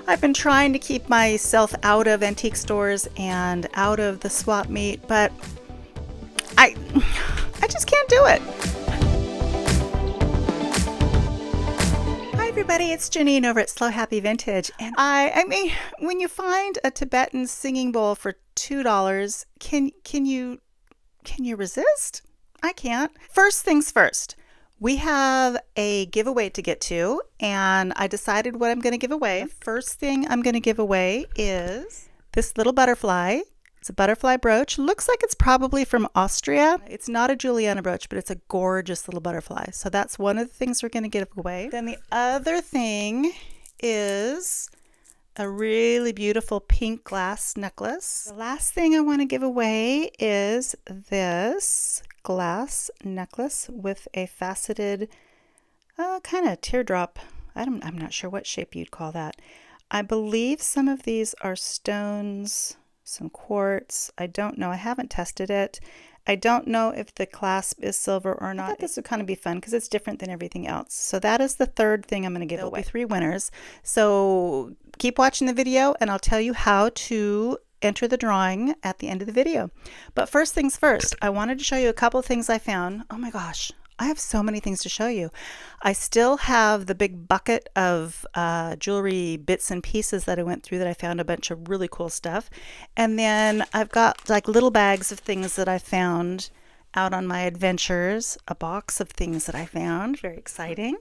I've been trying to keep myself out of antique stores and out of the swap meet, but I just can't do it. Hi everybody, it's Janine over at SLOHappyVintage, and I mean, when you find a Tibetan singing bowl for $2, can you resist? I can't. First things first. We have a giveaway to get to, and I decided what I'm going to give away. The first thing I'm going to give away is this little butterfly. It's a butterfly brooch. Looks like it's probably from Austria. It's not a Juliana brooch, but it's a gorgeous little butterfly. So that's one of the things we're going to give away. Then the other thing is a really beautiful pink glass necklace. The last thing I want to give away is this glass necklace with a faceted kind of teardrop. I'm not sure what shape you'd call that. I believe some of these are stones, some quartz. I don't know. I haven't tested it. I don't know if the clasp is silver or not. I thought this would kind of be fun because it's different than everything else. So that is the third thing I'm going to give away. There'll be 3 winners. So keep watching the video and I'll tell you how to enter the drawing at the end of the video. But first things first, I wanted to show you a couple of things I found. Oh my gosh, I have so many things to show you. I still have the big bucket of jewelry bits and pieces that I went through that I found a bunch of really cool stuff. And then I've got like little bags of things that I found out on my adventures, a box of things that I found, very exciting.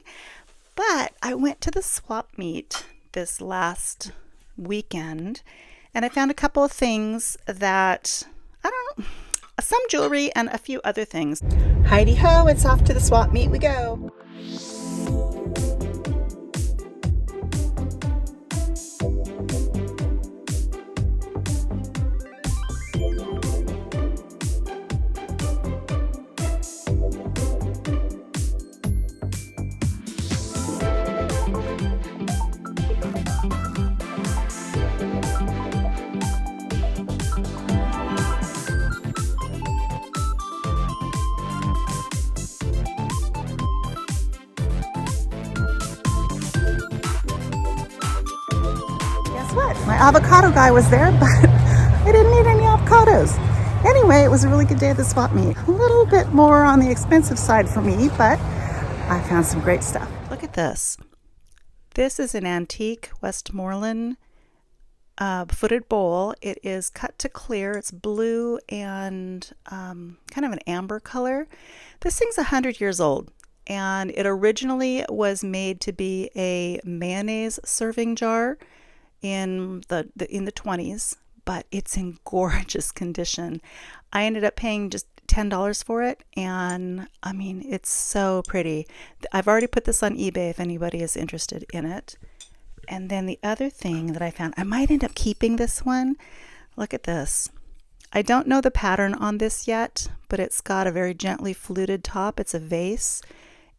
But I went to the swap meet this last weekend and I found a couple of things that, I don't know, some jewelry and a few other things. Heidi ho, it's off to the swap meet we go. What? My avocado guy was there, but I didn't need any avocados. Anyway, it was a really good day at the swap meet. A little bit more on the expensive side for me, but I found some great stuff. Look at this. This is an antique Westmoreland footed bowl. It is cut to clear. It's blue and kind of an amber color. This thing's 100 years old. And it originally was made to be a mayonnaise serving jar in the 20s, but it's in gorgeous condition. I ended up paying just $10 for it, and I mean, it's so pretty. I've already put this on eBay if anybody is interested in it. And then the other thing that I found, I might end up keeping this one. Look at this. I don't know the pattern on this yet, but it's got a very gently fluted top. It's a vase,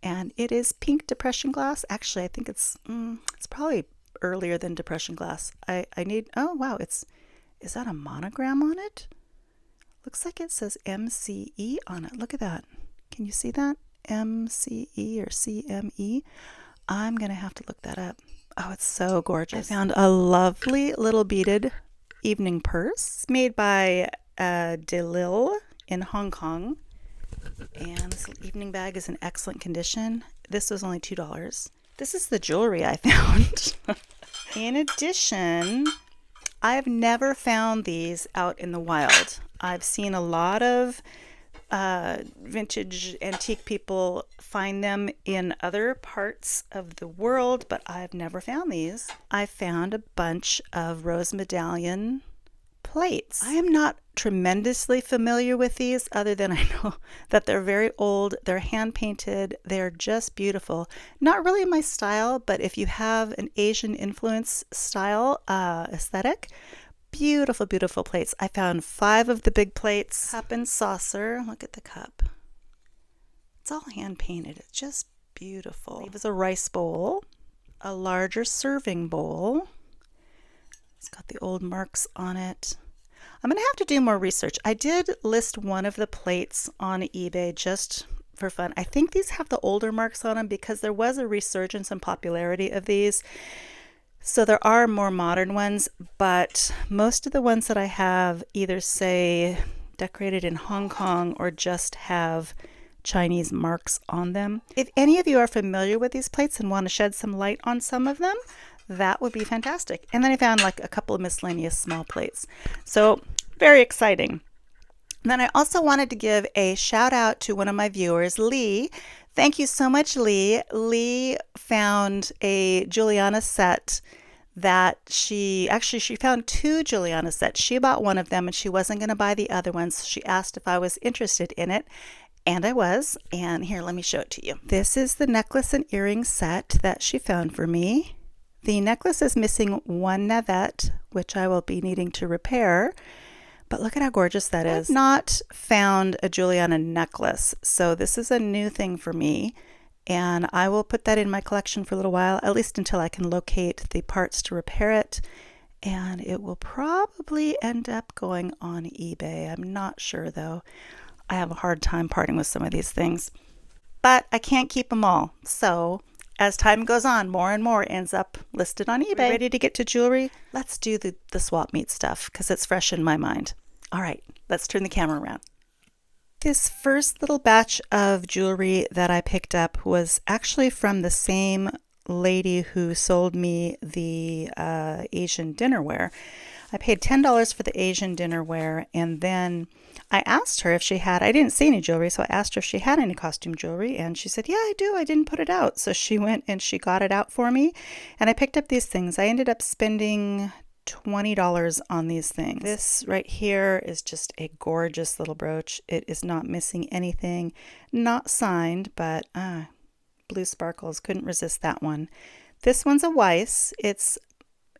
and it is pink depression glass. Actually, I think it's probably earlier than depression glass. I need, oh wow, is that a monogram on it? Looks like it says MCE on it. Look at that. Can you see that? MCE or CME? I'm gonna have to look that up. Oh, it's so gorgeous. I found a lovely little beaded evening purse made by DeLille in Hong Kong. And this little evening bag is in excellent condition. This was only $2. This is the jewelry I found. In addition, I've never found these out in the wild. I've seen a lot of vintage antique people find them in other parts of the world, but I've never found these. I found a bunch of rose medallion plates. I am not tremendously familiar with these, other than I know that they're very old, they're hand painted, they're just beautiful. Not really my style, but if you have an Asian influence style aesthetic, beautiful, beautiful plates. I found 5 of the big plates. Cup and saucer. Look at the cup. It's all hand painted. It's just beautiful. It was a rice bowl, a larger serving bowl. It's got the old marks on it. I'm going to have to do more research. I did list one of the plates on eBay just for fun. I think these have the older marks on them because there was a resurgence in popularity of these So there are more modern ones, but most of the ones that I have either say decorated in Hong Kong or just have Chinese marks on them. If any of you are familiar with these plates and want to shed some light on some of them, that would be fantastic. And then I found like a couple of miscellaneous small plates. So very exciting. And then I also wanted to give a shout out to one of my viewers, Lee. Thank you so much, Lee. Lee found a Juliana set that she found two Juliana sets. She bought one of them and she wasn't going to buy the other one. So she asked if I was interested in it. And I was. And here, let me show it to you. This is the necklace and earring set that she found for me. The necklace is missing one navette, which I will be needing to repair. But look at how gorgeous that is. I've not found a Juliana necklace, so this is a new thing for me. And I will put that in my collection for a little while, at least until I can locate the parts to repair it. And it will probably end up going on eBay. I'm not sure though. I have a hard time parting with some of these things. But I can't keep them all. So as time goes on, more and more ends up listed on eBay. Ready to get to jewelry? Let's do the swap meet stuff because it's fresh in my mind. All right, let's turn the camera around. This first little batch of jewelry that I picked up was actually from the same lady who sold me the Asian dinnerware. I paid $10 for the Asian dinnerware, and then I asked her if she had, I didn't see any jewelry, so I asked her if she had any costume jewelry, and she said, yeah, I do. I didn't put it out. So she went and she got it out for me, and I picked up these things. I ended up spending $20 on these things. This right here is just a gorgeous little brooch. It is not missing anything, not signed, but blue sparkles, couldn't resist that one. This one's a Weiss.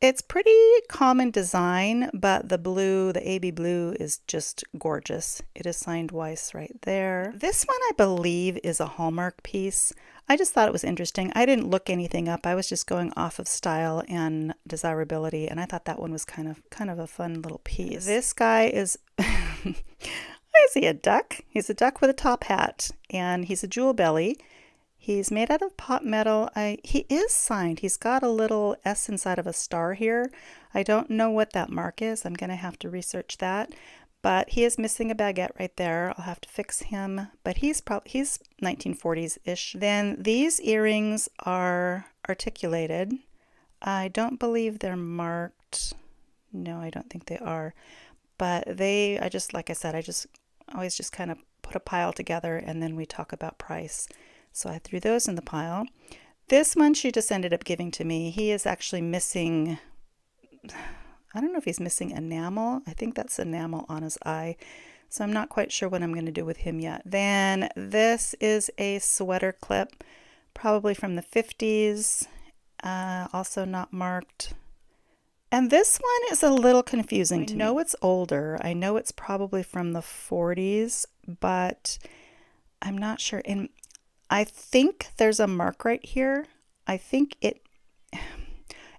It's pretty common design, but the blue, the AB blue, is just gorgeous. It is signed Weiss right there. This one I believe is a Hallmark piece. I just thought it was interesting. I didn't look anything up. I was just going off of style and desirability, and I thought that one was kind of a fun little piece. This guy is is he a duck? He's a duck with a top hat, and he's a jewel belly. He's made out of pot metal. He is signed. He's got a little S inside of a star here. I don't know what that mark is. I'm going to have to research that. But he is missing a baguette right there. I'll have to fix him. But he's 1940s-ish. Then these earrings are articulated. I don't believe they're marked. No, I don't think they are. But like I said, I always just kind of put a pile together and then we talk about price. So I threw those in the pile. This one she just ended up giving to me. He is actually missing, I don't know if he's missing enamel. I think that's enamel on his eye. So I'm not quite sure what I'm going to do with him yet. Then this is a sweater clip, probably from the 50s, also not marked. And this one is a little confusing to me. I know it's older. I know it's probably from the 40s, but I'm not sure. And I think there's a mark right here. I think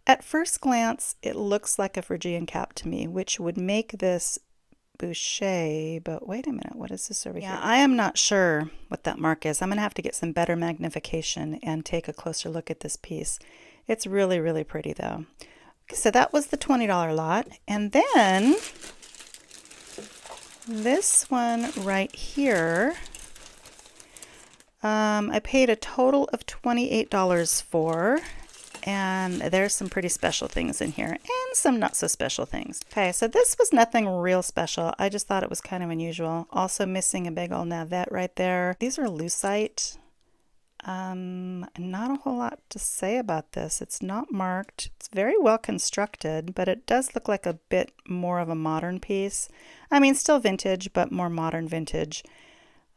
at first glance, it looks like a Phrygian cap to me, which would make this Boucher, but wait a minute, what is this over here? I am not sure what that mark is. I'm going to have to get some better magnification and take a closer look at this piece. It's really, really pretty though. Okay, so that was the $20 lot. And then this one right here, I paid a total of $28 for, and there's some pretty special things in here and some not so special things. Okay, so this was nothing real special. I just thought it was kind of unusual. Also missing a big old navette right there. These are lucite. Not a whole lot to say about this. It's not marked. It's very well constructed, but it does look like a bit more of a modern piece. I mean, still vintage, but more modern vintage.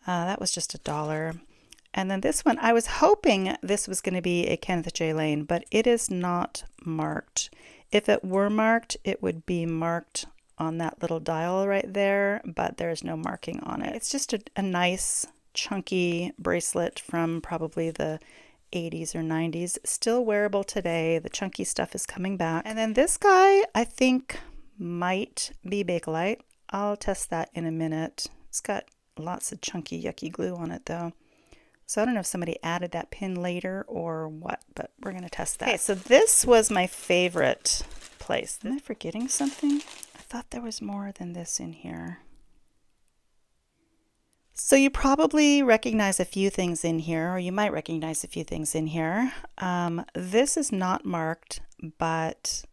That was just $1. And then this one, I was hoping this was going to be a Kenneth J. Lane, but it is not marked. If it were marked, it would be marked on that little dial right there, but there's no marking on it. It's just a nice chunky bracelet from probably the 80s or 90s. Still wearable today. The chunky stuff is coming back. And then this guy, I think, might be bakelite. I'll test that in a minute. It's got lots of chunky, yucky glue on it though. So I don't know if somebody added that pin later or what, but we're going to test that. Okay, so this was my favorite place. Am I forgetting something? I thought there was more than this in here. So you probably recognize a few things in here, or you might recognize a few things in here. This is not marked, but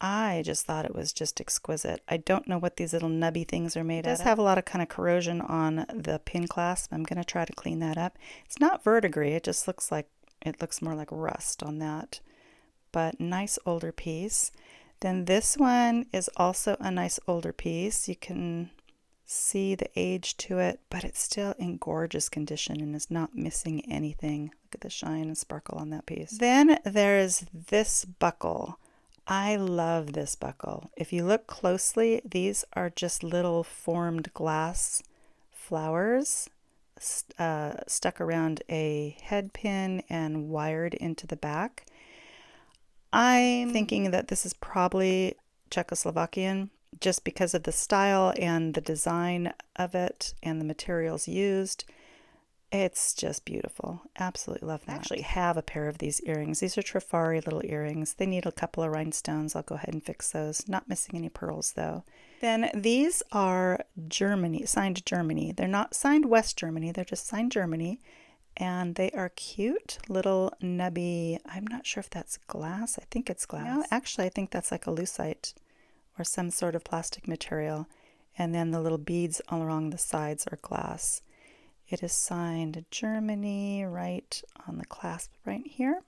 I just thought it was just exquisite. I don't know what these little nubby things are made of. It does have a lot of kind of corrosion on the pin clasp. I'm going to try to clean that up. It's not verdigris. It just looks like, it looks more like rust on that. But nice older piece. Then this one is also a nice older piece. You can see the age to it, but it's still in gorgeous condition and is not missing anything. Look at the shine and sparkle on that piece. Then there's this buckle. I love this buckle. If you look closely, these are just little formed glass flowers stuck around a head pin and wired into the back. I'm thinking that this is probably Czechoslovakian just because of the style and the design of it and the materials used. It's just beautiful. Absolutely love that. I actually have a pair of these earrings. These are Trifari little earrings. They need a couple of rhinestones. I'll go ahead and fix those. Not missing any pearls though. Then these are Germany, signed Germany. They're not signed West Germany. They're just signed Germany. And they are cute little nubby. I'm not sure if that's glass. I think it's glass. No, actually, I think that's like a lucite or some sort of plastic material. And then the little beads all along the sides are glass. It is signed Germany right on the clasp right here.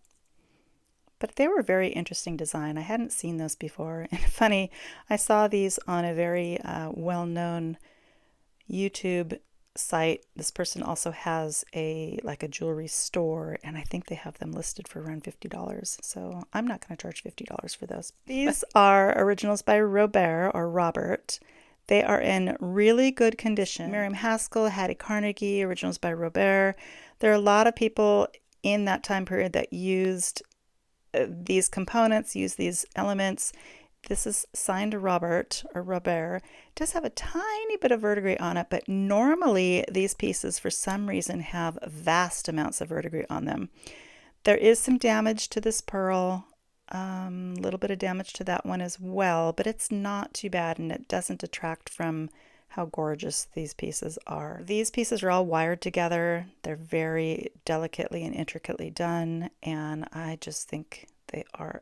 But they were a very interesting design. I hadn't seen those before. And funny, I saw these on a very well-known YouTube site. This person also has a jewelry store, and I think they have them listed for around $50. So I'm not going to charge $50 for those. These are originals by Robert. They are in really good condition. Miriam Haskell, Hattie Carnegie, originals by Robert. There are a lot of people in that time period that used these components, used these elements. This is signed Robert. It does have a tiny bit of verdigris on it, but normally these pieces, for some reason, have vast amounts of verdigris on them. There is some damage to this pearl. A little bit of damage to that one as well, but it's not too bad, and it doesn't detract from how gorgeous these pieces are. These pieces are all wired together. They're very delicately and intricately done, and I just think they are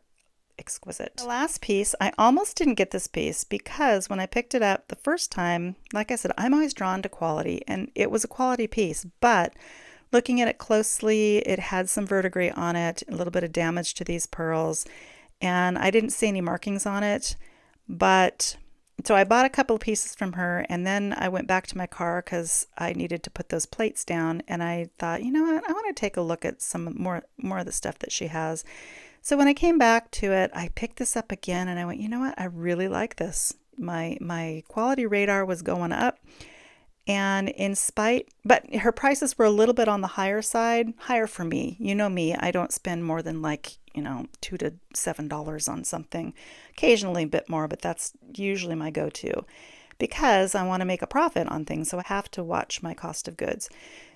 exquisite. The last piece, I almost didn't get this piece because when I picked it up the first time, like I said, I'm always drawn to quality, and it was a quality piece, but looking at it closely, it had some verdigris on it, a little bit of damage to these pearls, and I didn't see any markings on it. But so I bought a couple of pieces from her, and then I went back to my car because I needed to put those plates down, and I thought, you know what, I want to take a look at some more of the stuff that she has. So when I came back to it, I picked this up again, and I went, you know what, I really like this. My quality radar was going up. And but her prices were a little bit on the higher side, higher for me. You know me, I don't spend more than $2 to $7 on something. Occasionally a bit more, but that's usually my go-to because I want to make a profit on things. So I have to watch my cost of goods.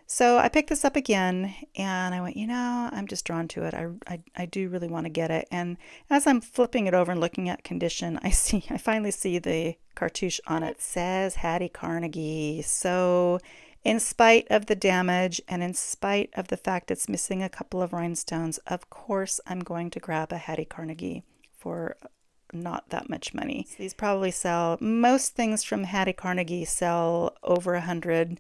So I picked this up again and I went, I'm just drawn to it. I do really want to get it. And as I'm flipping it over and looking at condition, I finally see the cartouche on it. It says Hattie Carnegie. So in spite of the damage and in spite of the fact it's missing a couple of rhinestones, of course I'm going to grab a Hattie Carnegie for not that much money. These probably sell, most things from Hattie Carnegie sell over 100.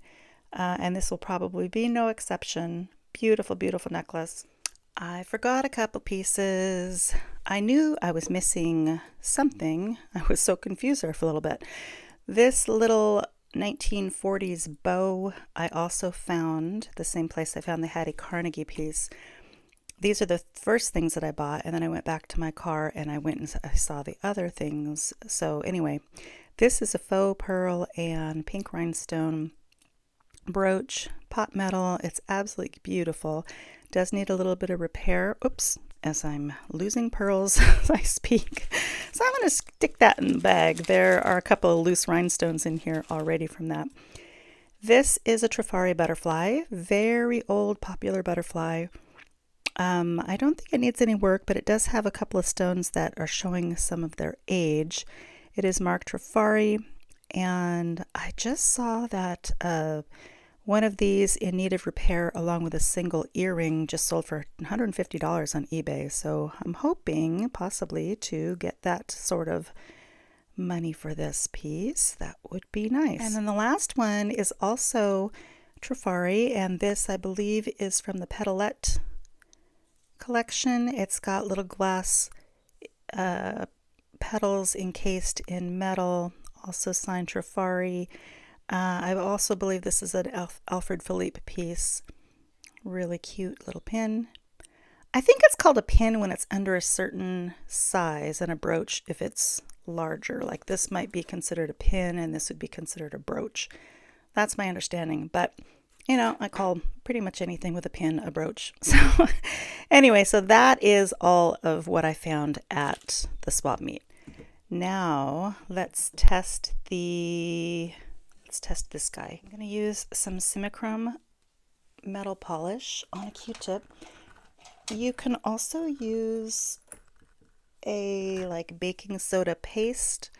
And this will probably be no exception. Beautiful, beautiful necklace. I forgot a couple pieces. I knew I was missing something. I was so confused there for a little bit. This little 1940s bow I also found, the same place I found the Hattie Carnegie piece. These are the first things that I bought, and then I went back to my car and I went and I saw the other things. So anyway, this is a faux pearl and pink rhinestone brooch, pot metal. It's absolutely beautiful. Does need a little bit of repair. Oops, as I'm losing pearls as I speak. So I'm going to stick that in the bag. There are a couple of loose rhinestones in here already from that. This is a Trifari butterfly, very old popular butterfly. I don't think it needs any work, but it does have a couple of stones that are showing some of their age. It is marked Trifari, and I just saw that one of these in need of repair along with a single earring just sold for $150 on eBay. So I'm hoping possibly to get that sort of money for this piece. That would be nice. And then the last one is also Trifari, and this I believe is from the Petalette collection. It's got little glass petals encased in metal, also signed Trifari. I also believe this is an Alfred Philippe piece. Really cute little pin. I think it's called a pin when it's under a certain size, and a brooch if it's larger. Like this might be considered a pin and this would be considered a brooch. That's my understanding, but you know, I call pretty much anything with a pin a brooch. So anyway, so that is all of what I found at the swap meet. Now let's test this guy. I'm going to use some Simichrome metal polish on a Q-tip. You can also use a like baking soda paste,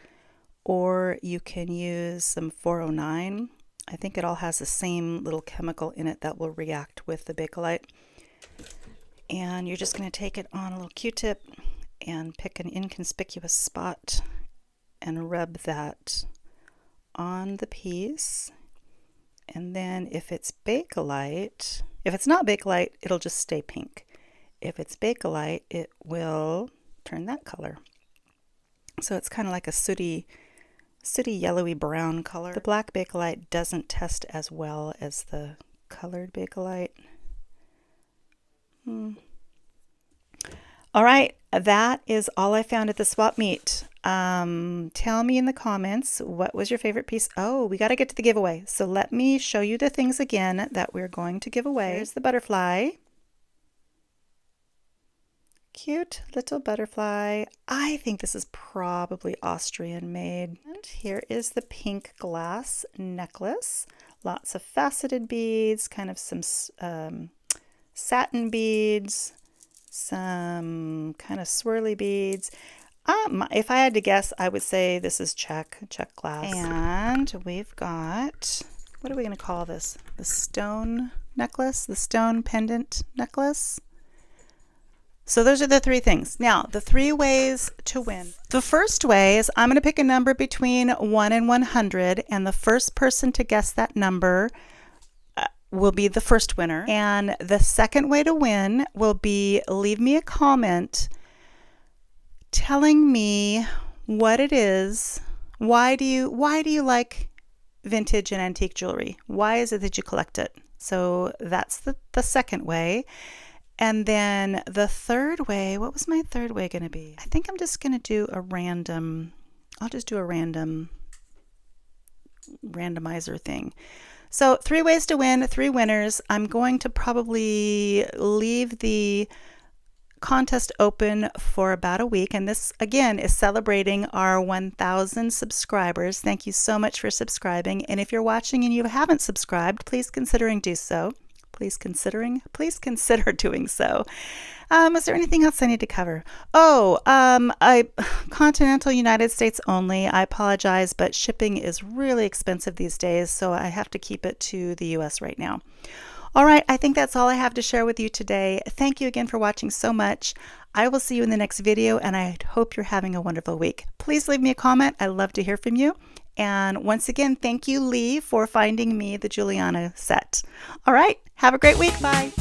or you can use some 409. I think it all has the same little chemical in it that will react with the bakelite. And you're just going to take it on a little Q-tip and pick an inconspicuous spot and rub that on the piece. And then if it's bakelite, if it's not bakelite, it'll just stay pink. If it's bakelite, it will turn that color. So it's kind of like a sooty yellowy brown color. The black bakelite doesn't test as well as the colored bakelite. All right, that is all I found at the swap meet. Tell me in the comments, what was your favorite piece? Oh, we got to get to the giveaway. So let me show you the things again that we're going to give away. Here's the butterfly. Cute little butterfly. I think this is probably Austrian made. And here is the pink glass necklace. Lots of faceted beads, kind of some satin beads, some kind of swirly beads. If I had to guess, I would say this is check glass. And we've got, what are we going to call this? The stone necklace, the stone pendant necklace. So those are the three things. Now, the 3 ways to win. The first way is I'm going to pick a number between 1 and 100, and the first person to guess that number will be the first winner. And the second way to win will be leave me a comment telling me what it is. Why do you like vintage and antique jewelry? Why is it that you collect it? So that's the second way. And then the third way, what was my third way going to be? I think I'm just going to do a random, I'll just do a random randomizer thing. So 3 ways to win, 3 winners. I'm going to probably leave the contest open for about a week. And this, again, is celebrating our 1,000 subscribers. Thank you so much for subscribing. And if you're watching and you haven't subscribed, please consider doing so. Please consider doing so. Is there anything else I need to cover? Oh, continental United States only. I apologize, but shipping is really expensive these days, so I have to keep it to the US right now. All right, I think that's all I have to share with you today. Thank you again for watching so much. I will see you in the next video, and I hope you're having a wonderful week. Please leave me a comment. I love to hear from you. And once again, thank you, Lee, for finding me the Juliana set. All right, have a great week. Bye.